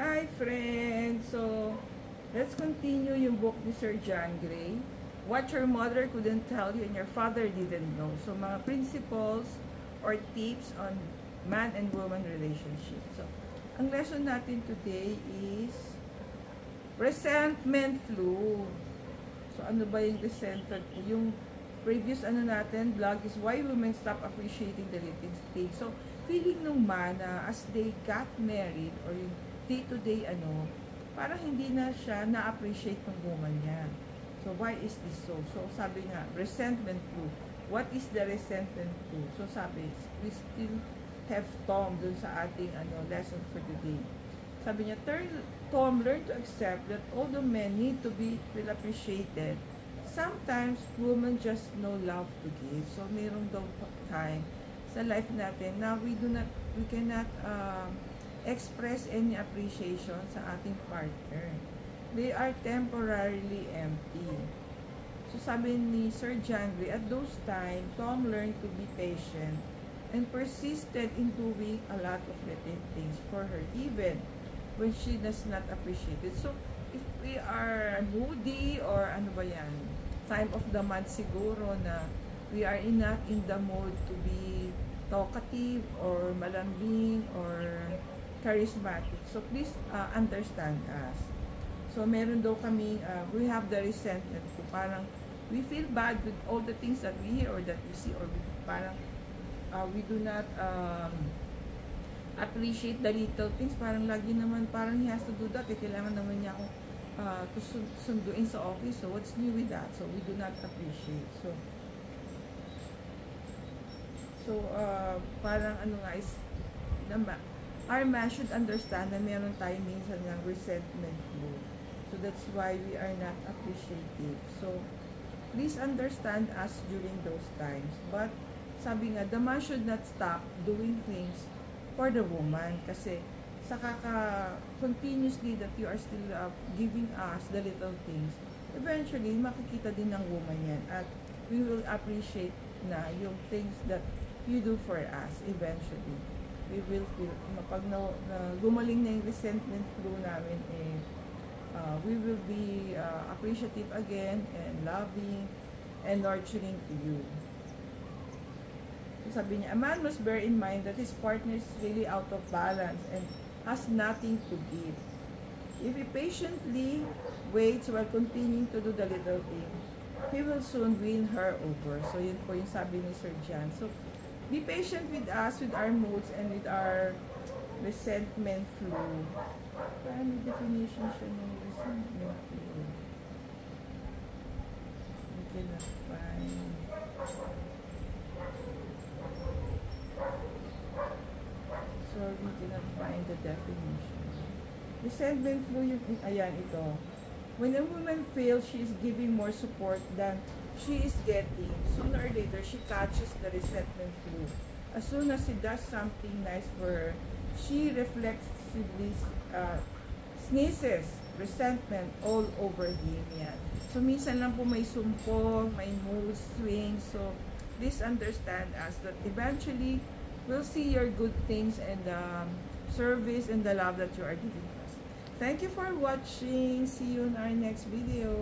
Hi friends! So, let's continue yung book ni Sir John Gray. What your mother couldn't tell you and your father didn't know. So, mga principles or tips on man and woman relationship. So, ang lesson natin today is resentment flu. So, ano ba yung resentment flu? Yung previous natin, vlog is why women stop appreciating the little things. So, feeling nung man na as they got married or yung day-to-day parang hindi na siya na-appreciate ng woman niya. So, why is this so? So, sabi nga, resentment flu. What is the resentment flu? So, sabi, we still have Tom dun sa ating lesson for today. Sabi niya, Tom, learn to accept that although men need to be feel appreciated, sometimes women just know love to give. So, mayroong daw time sa life natin na we cannot express any appreciation sa ating partner. They are temporarily empty. So, sabi ni Sir John Gray, at those times, Tom learned to be patient and persisted in doing a lot of little things for her, even when she does not appreciate it. So, if we are moody or time of the month siguro na we are not in the mood to be talkative or malambing or charismatic. So, please understand us. So, meron daw kami, we have the resentment. So, parang we feel bad with all the things that we hear or that we see or parang we do not appreciate the little things. Parang lagi naman, parang he has to do that. Kailangan naman niya akong sunduin sa office. So, what's new with that? So, we do not appreciate. So, parang is, our man should understand na meron tayo minsan ng resentment flu. So, that's why we are not appreciative. So, please understand us during those times. But, sabi nga, the man should not stop doing things for the woman. Kasi, continuously that you are still giving us the little things, eventually, makikita din ng woman yan. At we will appreciate na yung things that you do for us eventually. We will feel, pag gumaling na yung resentment flu namin, we will be appreciative again and loving and nurturing to you. So, sabi niya, a man must bear in mind that his partner is really out of balance and has nothing to give. If he patiently waits while continuing to do the little thing, he will soon win her over. So, yun po yung sabi ni Sir John. So, be patient with us, with our moods, and with our resentment flu. Parang may definition siya ng resentment flu. We cannot find. So, we cannot find the definition. Resentment flu, ayan ito. When a woman feels she is giving more support than she is getting, sooner or later, she catches the resentment flu. As soon as she does something nice for her, she reflexively sneezes resentment all over him. Yan. So, minsan lang po may sumpong, may mood swings. So, please understand us that eventually, we'll see your good things and service and the love that you are giving us. Thank you for watching. See you in our next video.